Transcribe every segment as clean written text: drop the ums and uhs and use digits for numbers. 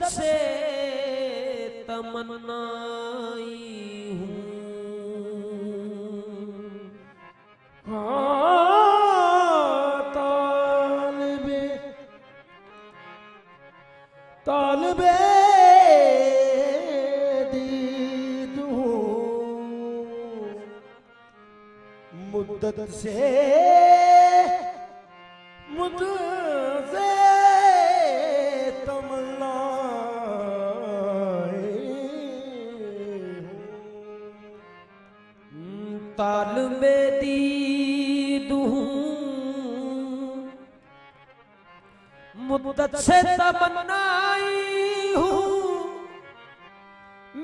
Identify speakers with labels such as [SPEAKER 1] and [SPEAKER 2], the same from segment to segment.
[SPEAKER 1] से तमन्नाई हूँ।
[SPEAKER 2] तालिबे दीद हूँ मुद्दत से मुझसे
[SPEAKER 1] तालिबे दीद हूँ मुद्दत से तमन्नाई हूँ।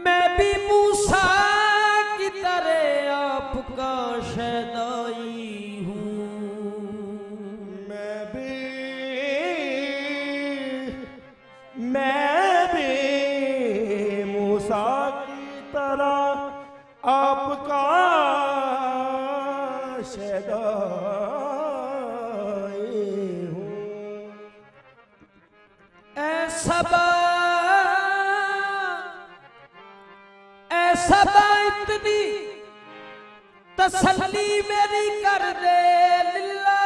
[SPEAKER 1] मैं भी मूसा की तरह आपका शहदाई हूँ।
[SPEAKER 2] मैं भी मूसा की तरह आपका शहदाई हूँ।
[SPEAKER 1] ऐसा इतनी तसल्ली मेरी कर दे लिल्ला,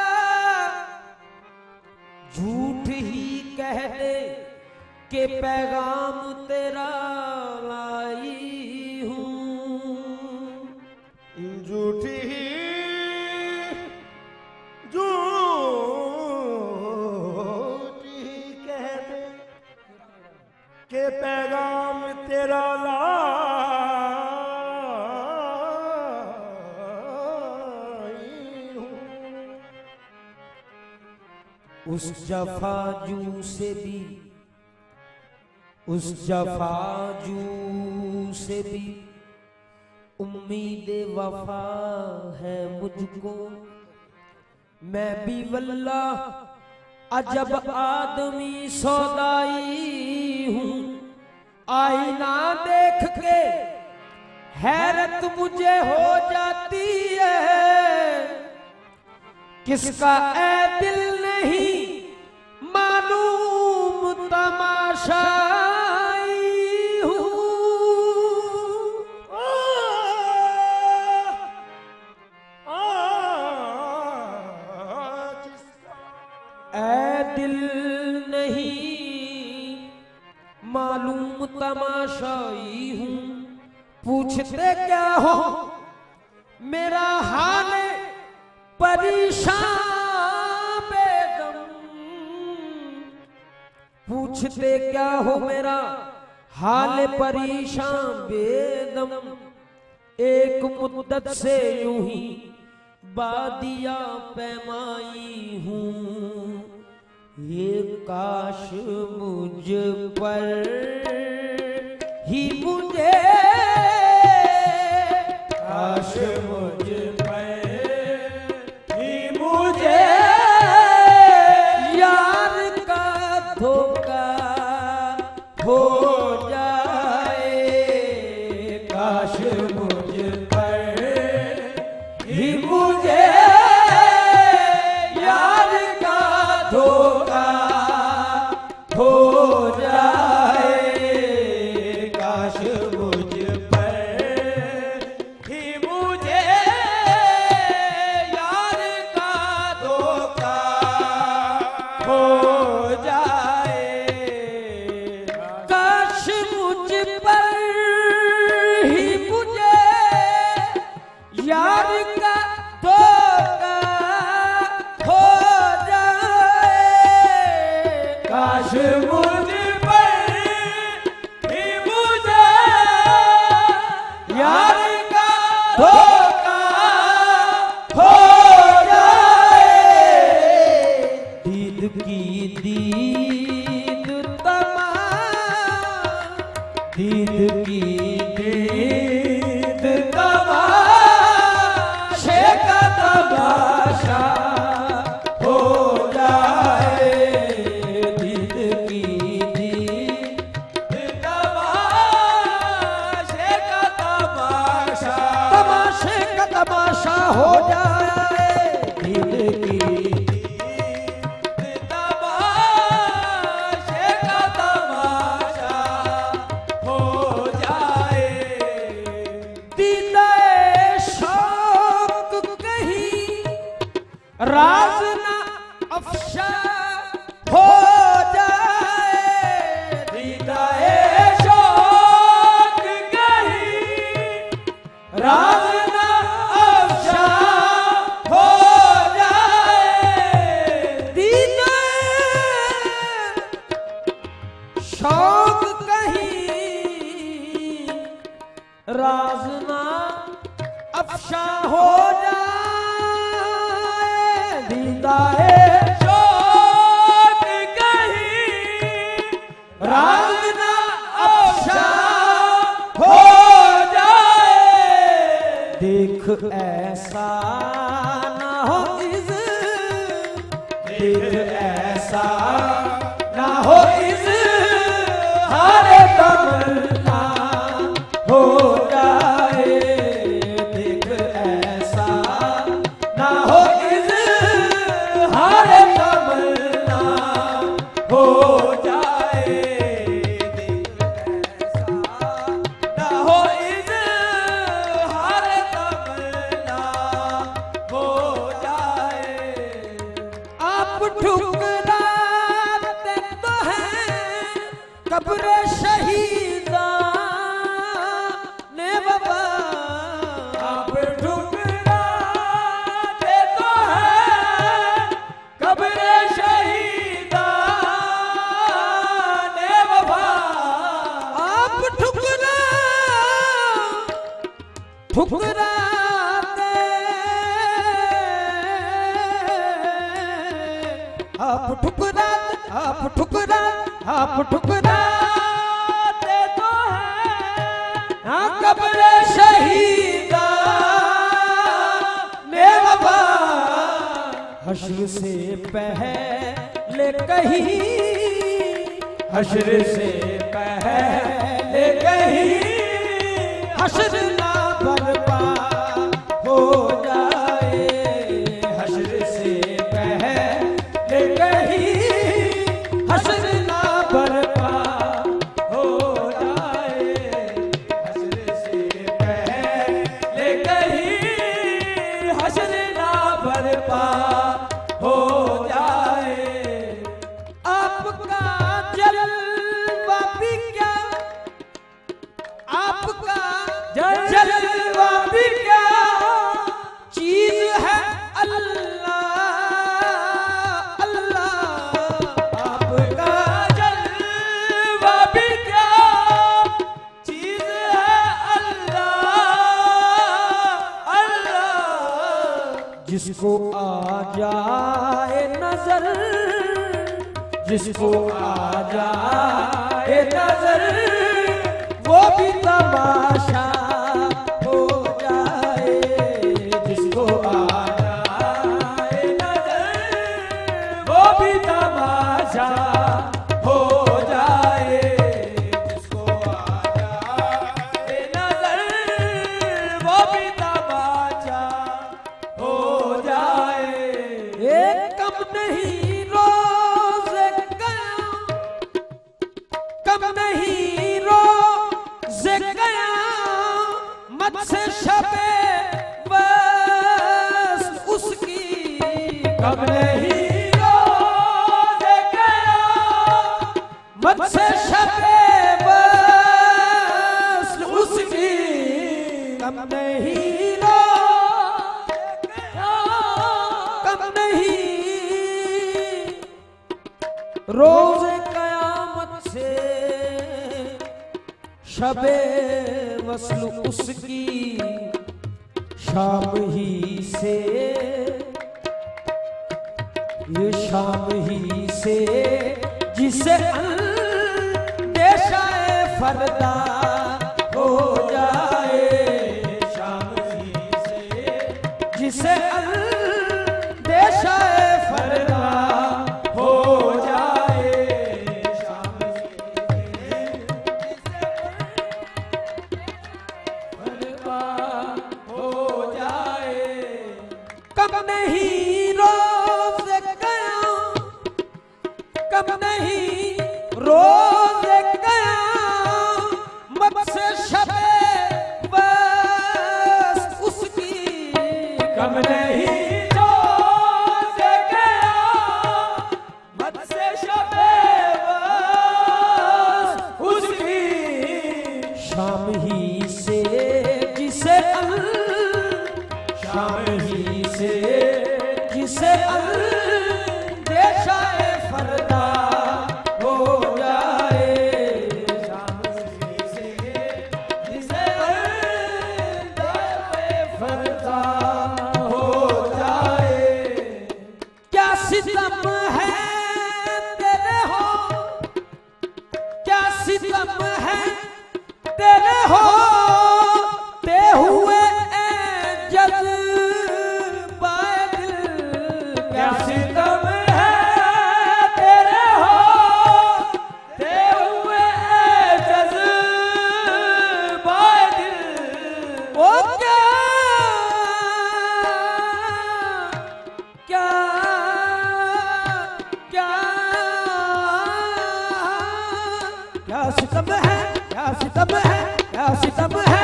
[SPEAKER 1] झूठ ही कह दे के पैगाम तेरा लाई हूँ।
[SPEAKER 2] झूठी कह दे के पैगाम तेरा लाई हूँ।
[SPEAKER 1] उस जफाजू से भी उम्मीद वफा है मुझको। मैं भी वल्लाह अजब आदमी सौदाई हूँ। आईना देख के हैरत मुझे हो जाती है, किसका ए दिल नहीं मालूम तमाशाई हूँ। ए दिल नहीं मालूम तमाशाई हूँ। पूछते क्या हो मेरा हाल परेशान बेगम, पूछते क्या हो मेरा हाल परेशान बेगम। एक मुद्दत से यूं ही बादिया पैमाई हूँ। ये काश मुझ पर ही मुझे, काश मुझ पर ही मुझे यार का धोखा हो जाए। काश मुझ पर ही मुझे यार का धोखा हो जाए। काश मुझ पर ही मुझे यार का धोखा हो जाए। काश मुझ पर ही मुझे यार का धोखा हो जाए। काश मुझ पर ही मुझे यार का धोखा हो जाए। दीद की दीद दीद की दीद तमाशे का तमाशा हो जाए। दीद की दीद तमाशे का तमाशा, तमाशे का तमाशा हो जाए। दीद की दीद तमाशे का तमाशा राज ना अफशा हो जाए, दीदाए शौक कहीं राज ना अफशा हो जाए, देख ऐसा ना हो इज़, देख ऐसा ना हो इज़, हारे तमन्ना हो जाए, देख ऐसा ना हो इज़, हारे तमन्ना हो जाए, देख ऐसा ना हो इज़, हारे तमन्ना हो जाए। आप ठुकराते तो हैं कब्र शहीदा ने बाबा, आप ठुकराते तो हैं कब्र शहीदा ने बाबा, आप ठुकराते, आप ठुकराते तो हैं हाँ कब्र शहीदा ने बाबा, हश्र से पहले कहीं, हश्र से पहले कहीं, हश्र ना बर्पा हो जाए, हश्र से पहले कहीं, हश्र ना बर्पा हो जाए, हश्र से पहले कहीं, हश्र ना बर्पा हो जाए। आपका जलवा भी क्या, आपका जलवा भी क्या चीज है अल्लाह, अल्लाह, आपका जलवा भी क्या चीज है अल्लाह, अल्लाह, जिसको आ जाए नजर, जिसको आ जाए नजर, वो भी तमाशा हो जाए, जिसको आ जाए नजर, वो भी तमाशा हो जाए, जिसको आ जाए नजर, वो भी तमाशा हो जाए। एक कम नहीं रोज़ क़याम, कम नहीं रोज़ क़यामत से शबे बस उसकी, कम नहीं रोज़ क़यामत से शबे बस उसकी, कम नहीं कम नहीं रोज़ क़यामत से शबे वस्ल उसकी, शाम ही से, ये शाम ही से जिसे अंदेशाए फरदा हो जाए, शाम ही से जिसे अंदेशाए फरदा हो जाए, शाम ही से फरदा हो जाए। कब नहीं रोज़ क़याम, कब नहीं रोज़ क़यामत से शबे बस उसकी, कब नहीं रोज़ क़यामत से शबे बस उसकी, शाम ही से जिसे शाम ही से जिसे अंदेशाए फरदा सितम है, क्या सितम है, क्या सितम है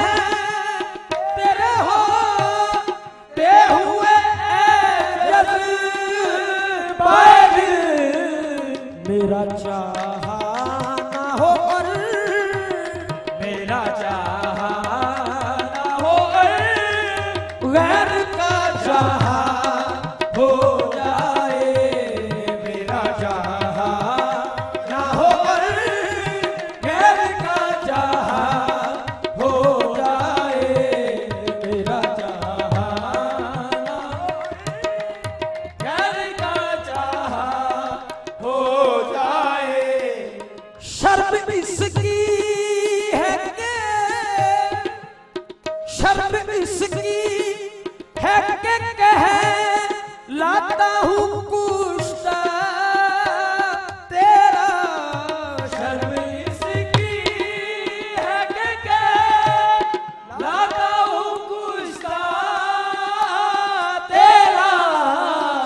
[SPEAKER 1] तेरे होते हुए जज्बाए मेरा चाहा ना हो और मेरा चाहा ना हो और गैर का चाहा हो जाए मेरा चाहा ना हो और गैर का चाहा हो जाए मेरा चाहा ना हो गैर का चाहा
[SPEAKER 2] हो जाए।
[SPEAKER 1] शर्म इसकी है कि शर्म इसकी है कि कह लाता हूँ कुश्ता तेरा शर्म इसकी है कि कह लाता हूँ कुश्ता तेरा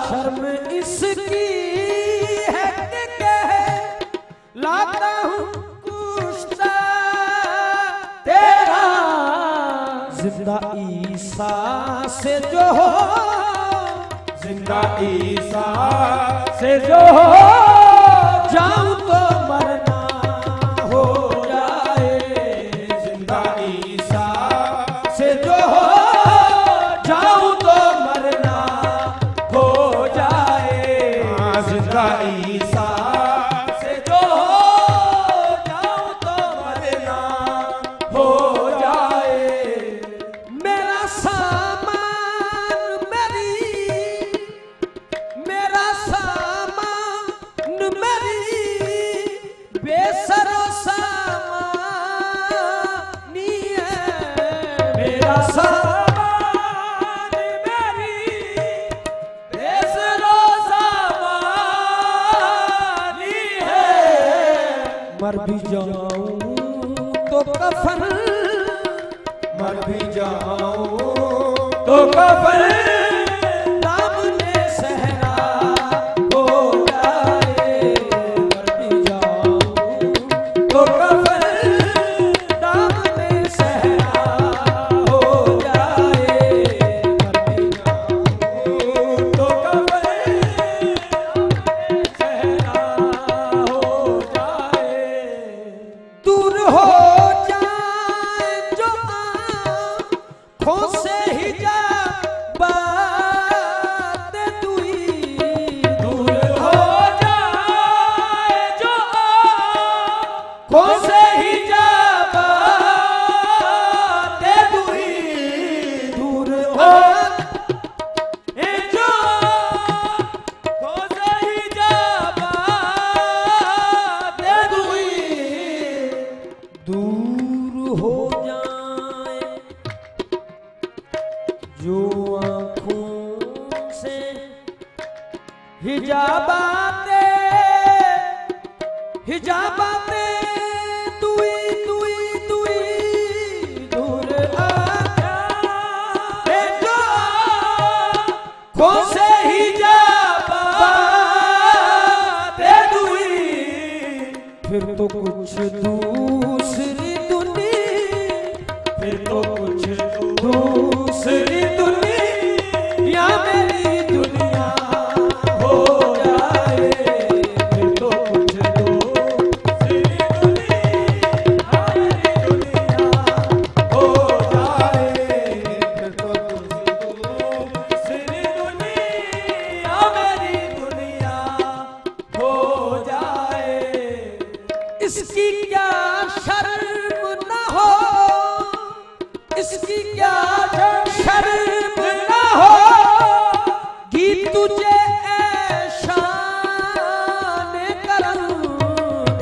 [SPEAKER 1] शर्म इसकी है कि कह लाता हूँ कुश्ता तेरा जिंदा ईसा से जो हो
[SPEAKER 2] जिंदा ईसा
[SPEAKER 1] से जो हो जाऊं तो मरना हो जाए
[SPEAKER 2] जिंदा ईसा
[SPEAKER 1] से जो हो जाऊं तो मरना हो जाए
[SPEAKER 2] जिंदा ईसा
[SPEAKER 1] से जो हो जाऊं तो मरना हो जाए मेरा सामान मेरा सामान मेरी बेसरो सामानी है मेरा सामान मेरी बेसरो सामानी है मर भी जाऊं तो कफन
[SPEAKER 2] मर भी जाऊं
[SPEAKER 1] तो कफन दामने सहरा हो जाए मर भी जाऊं तो कफन दामने सहरा हो जाए मर भी जाऊं तो कफन दामने सहरा हो जाए दूर हो जाए जो आँखों से ही जा बात दुई दूर हो जाए जो आँखों से ही जा बात दुई दूर हो जो आँखों से ही जा बात दुई दूर हो जाए जो आँखों से हिजाबाते दुई दुई दुई दूर आ जाए जो आँखों से हिजाबाते दुई फिर तो कुछ दूसरी दुनिया फिर तो कुछ दूसरी दुनिया मेरी दुनिया हो जाए फिर तो कुछ दूसरी दुनिया मेरी दुनिया हो जाए फिर तो कुछ दूसरी दुनिया मेरी दुनिया हो जाए इसकी क्या शर्म न हो इसकी क्या शर्म न हो कि तुझे ऐशान करम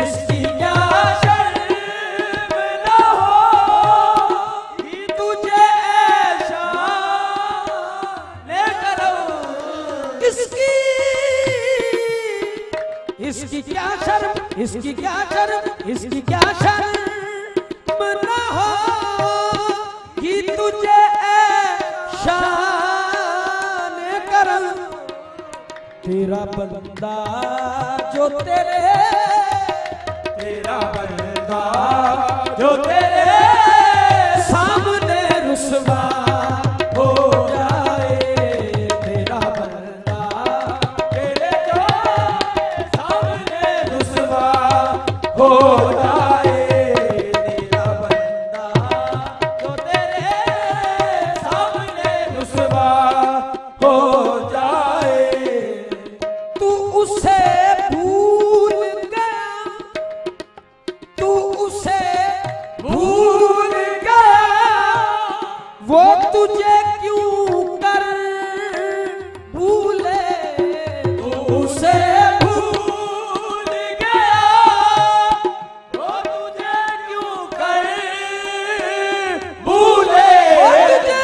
[SPEAKER 1] इसकी क्या शर्म न हो कि तुझे ऐशान करम इसकी क्या शर्म इसकी क्या शर्म इसकी क्या शर्म न हो कि तुझे शान करम तेरा बंदा जो तेरा बंदा
[SPEAKER 2] बंदा जो तेरे
[SPEAKER 1] सामने रुसवा
[SPEAKER 2] हो जाए, तेरा बंदा तेरे जो सामने रुसवा हो जाए, तेरा बंदा जो तेरे सामने रुसवा हो जाए।
[SPEAKER 1] तू उसे भूल गया, तू उसे
[SPEAKER 2] भूल गया
[SPEAKER 1] वो तुझे क्यों कर भूले,
[SPEAKER 2] तू उसे भूल गया, वो तुझे क्यों कर भूले,
[SPEAKER 1] तुझे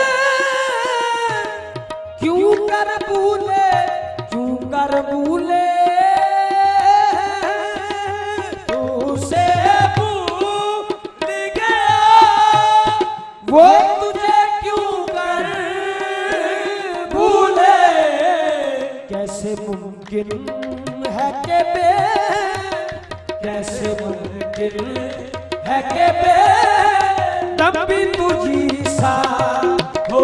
[SPEAKER 1] क्यों कर भूले, क्यों कर भूले, तू उसे
[SPEAKER 2] भूल गया
[SPEAKER 1] वो तुझे क्यों कर
[SPEAKER 2] भूले।
[SPEAKER 1] कैसे मुमकिन है कैसे मुमकिन है दम भी तुझी सा
[SPEAKER 2] हो